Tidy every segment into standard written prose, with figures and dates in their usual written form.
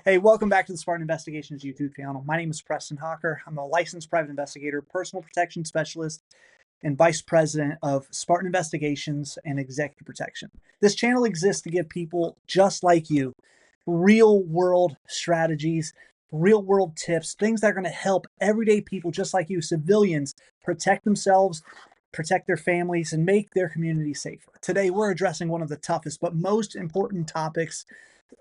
Hey, welcome back to the Spartan Investigations YouTube channel. My name is Preston Hawker. I'm a licensed private investigator, personal protection specialist, and vice president of Spartan Investigations and Executive Protection. This channel exists to give people just like you real world strategies, real world tips, things that are going to help everyday people just like you, civilians, protect themselves, protect their families, and make their community safer. Today, we're addressing one of the toughest but most important topics,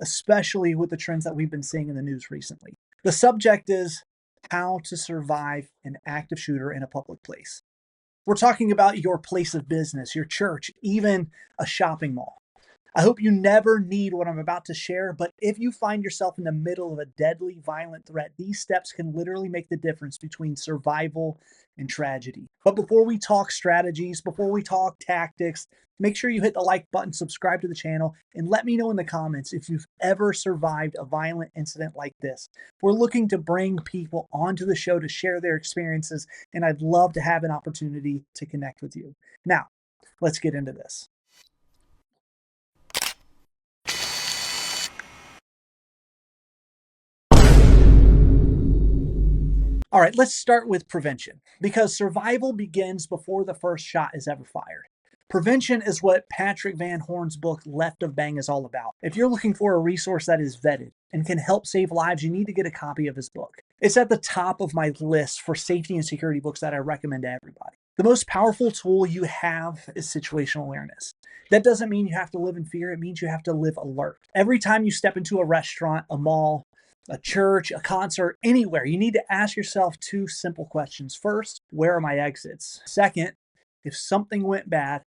especially with the trends that we've been seeing in the news recently. The subject is how to survive an active shooter in a public place. We're talking about your place of business, your church, even a shopping mall. I hope you never need what I'm about to share, but if you find yourself in the middle of a deadly, violent threat, these steps can literally make the difference between survival and tragedy. But before we talk strategies, before we talk tactics, make sure you hit the like button, subscribe to the channel, and let me know in the comments if you've ever survived a violent incident like this. We're looking to bring people onto the show to share their experiences, and I'd love to have an opportunity to connect with you. Now, let's get into this. All right, let's start with prevention, because survival begins before the first shot is ever fired. Prevention is what Patrick Van Horn's book, Left of Bang, is all about. If you're looking for a resource that is vetted and can help save lives, you need to get a copy of his book. It's at the top of my list for safety and security books that I recommend to everybody. The most powerful tool you have is situational awareness. That doesn't mean you have to live in fear. It means you have to live alert. Every time you step into a restaurant, a mall, a church, a concert, anywhere, you need to ask yourself two simple questions. First, where are my exits? Second, if something went bad,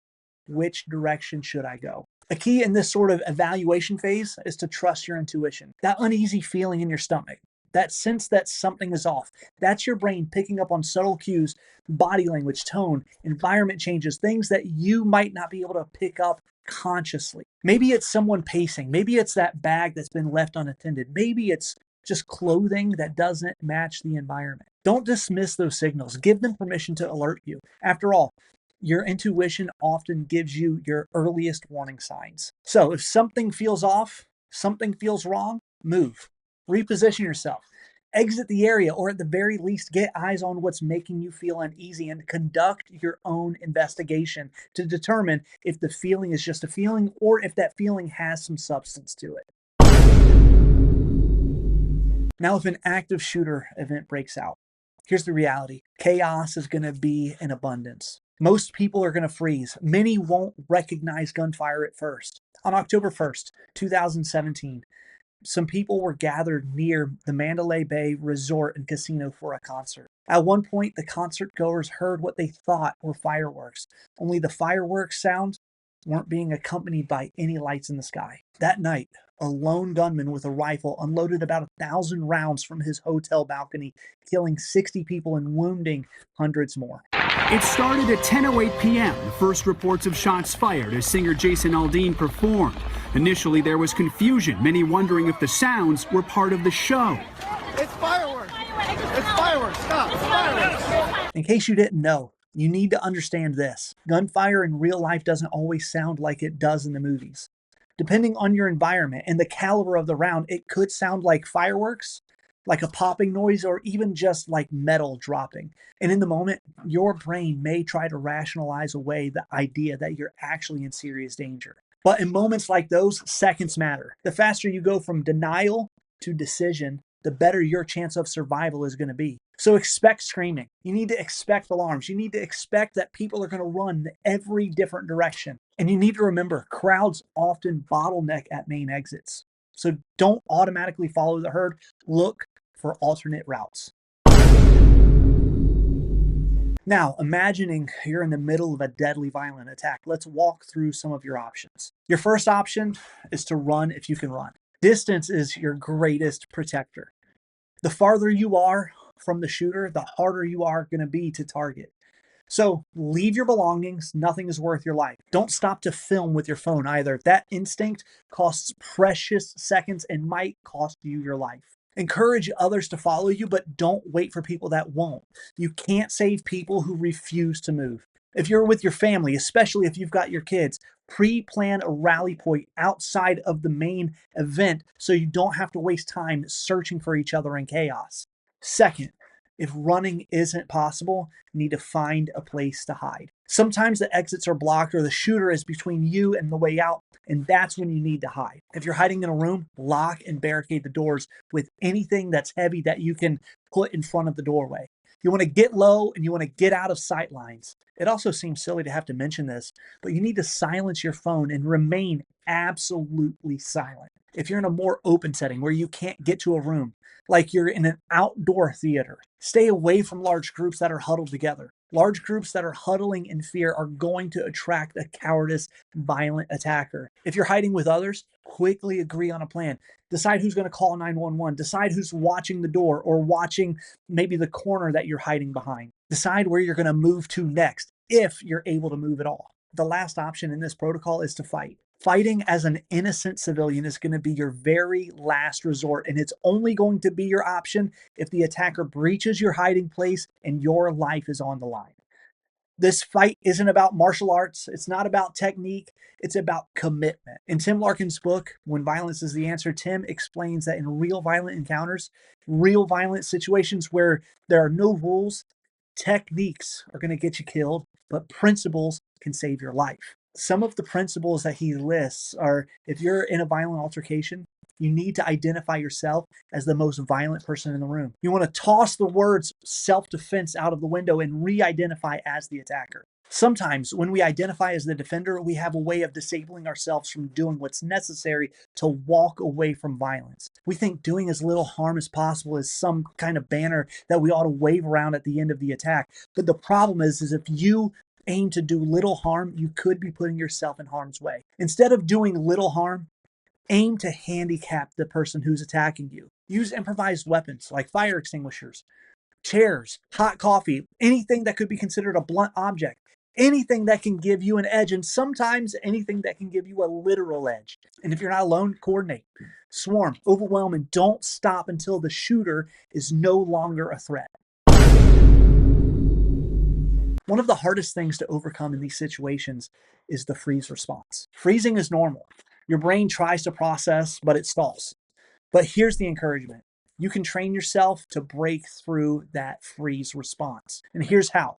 which direction should I go? A key in this sort of evaluation phase is to trust your intuition. That uneasy feeling in your stomach, that sense that something is off, that's your brain picking up on subtle cues, body language, tone, environment changes, things that you might not be able to pick up consciously. Maybe it's someone pacing. Maybe it's that bag that's been left unattended. Maybe it's just clothing that doesn't match the environment. Don't dismiss those signals. Give them permission to alert you. After all, your intuition often gives you your earliest warning signs. So if something feels off, something feels wrong, move. Reposition yourself. Exit the area, or at the very least, get eyes on what's making you feel uneasy and conduct your own investigation to determine if the feeling is just a feeling or if that feeling has some substance to it. Now, if an active shooter event breaks out, here's the reality. Chaos is going to be in abundance. Most people are going to freeze. Many won't recognize gunfire at first. On October 1st, 2017, some people were gathered near the Mandalay Bay Resort and Casino for a concert. At one point, the concert goers heard what they thought were fireworks. Only the fireworks sound weren't being accompanied by any lights in the sky. That night, a lone gunman with a rifle unloaded about 1,000 rounds from his hotel balcony, killing 60 people and wounding hundreds more. It started at 10:08 p.m. The first reports of shots fired as singer Jason Aldean performed. Initially, there was confusion, many wondering if the sounds were part of the show. It's fireworks! It's fireworks! Stop! It's fireworks! In case you didn't know, you need to understand this. Gunfire in real life doesn't always sound like it does in the movies. Depending on your environment and the caliber of the round, it could sound like fireworks, like a popping noise, or even just like metal dropping. And in the moment, your brain may try to rationalize away the idea that you're actually in serious danger. But in moments like those, seconds matter. The faster you go from denial to decision, the better your chance of survival is going to be. So expect screaming. You need to expect alarms. You need to expect that people are going to run in every different direction. And you need to remember, crowds often bottleneck at main exits. So don't automatically follow the herd. Look for alternate routes. Now, imagining you're in the middle of a deadly violent attack, let's walk through some of your options. Your first option is to run if you can run. Distance is your greatest protector. The farther you are from the shooter, the harder you are going to be to target. So leave your belongings. Nothing is worth your life. Don't stop to film with your phone either. That instinct costs precious seconds and might cost you your life. Encourage others to follow you, but don't wait for people that won't. You can't save people who refuse to move. If you're with your family, especially if you've got your kids, pre-plan a rally point outside of the main event so you don't have to waste time searching for each other in chaos. Second, if running isn't possible, you need to find a place to hide. Sometimes the exits are blocked or the shooter is between you and the way out, and that's when you need to hide. If you're hiding in a room, lock and barricade the doors with anything that's heavy that you can put in front of the doorway. You want to get low and you want to get out of sight lines. It also seems silly to have to mention this, but you need to silence your phone and remain absolutely silent. If you're in a more open setting where you can't get to a room, like you're in an outdoor theater, stay away from large groups that are huddled together. Large groups that are huddling in fear are going to attract a cowardice, violent attacker. If you're hiding with others, quickly agree on a plan. Decide who's going to call 911. Decide who's watching the door or watching maybe the corner that you're hiding behind. Decide where you're going to move to next, if you're able to move at all. The last option in this protocol is to fight. Fighting as an innocent civilian is going to be your very last resort, and it's only going to be your option if the attacker breaches your hiding place and your life is on the line. This fight isn't about martial arts. It's not about technique. It's about commitment. In Tim Larkin's book, When Violence is the Answer, Tim explains that in real violent encounters, real violent situations where there are no rules, techniques are going to get you killed, but principles can save your life. Some of the principles that he lists are: if you're in a violent altercation, you need to identify yourself as the most violent person in the room. You want to toss the words self-defense out of the window and re-identify as the attacker. Sometimes when we identify as the defender, we have a way of disabling ourselves from doing what's necessary to walk away from violence. We think doing as little harm as possible is some kind of banner that we ought to wave around at the end of the attack. But the problem is if you aim to do little harm, you could be putting yourself in harm's way. Instead of doing little harm, aim to handicap the person who's attacking you. Use improvised weapons like fire extinguishers, chairs, hot coffee, anything that could be considered a blunt object, anything that can give you an edge, and sometimes anything that can give you a literal edge. And if you're not alone, coordinate, swarm, overwhelm, and don't stop until the shooter is no longer a threat. One of the hardest things to overcome in these situations is the freeze response. Freezing is normal. Your brain tries to process, but it stalls. But here's the encouragement. You can train yourself to break through that freeze response. And here's how.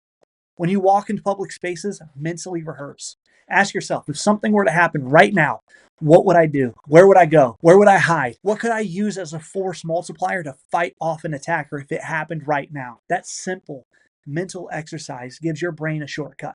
When you walk into public spaces, mentally rehearse. Ask yourself, if something were to happen right now, what would I do? Where would I go? Where would I hide? What could I use as a force multiplier to fight off an attacker if it happened right now? That simple mental exercise gives your brain a shortcut.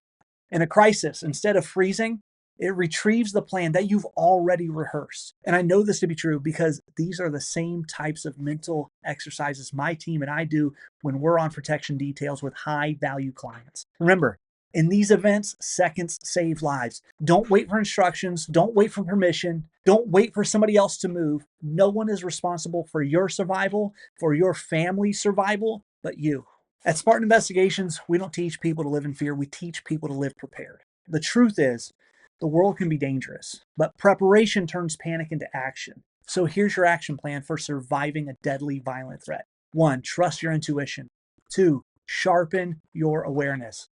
In a crisis, instead of freezing, it retrieves the plan that you've already rehearsed. And I know this to be true because these are the same types of mental exercises my team and I do when we're on protection details with high value clients. Remember, in these events, seconds save lives. Don't wait for instructions. Don't wait for permission. Don't wait for somebody else to move. No one is responsible for your survival, for your family's survival, but you. At Spartan Investigations, we don't teach people to live in fear. We teach people to live prepared. The truth is, the world can be dangerous, but preparation turns panic into action. So here's your action plan for surviving a deadly violent threat. 1, trust your intuition. 2, sharpen your awareness.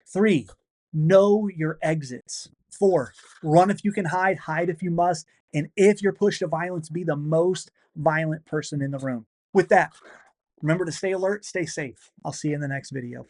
3, know your exits. 4, run if you can hide if you must. And if you're pushed to violence, be the most violent person in the room. With that, remember to stay alert, stay safe. I'll see you in the next video.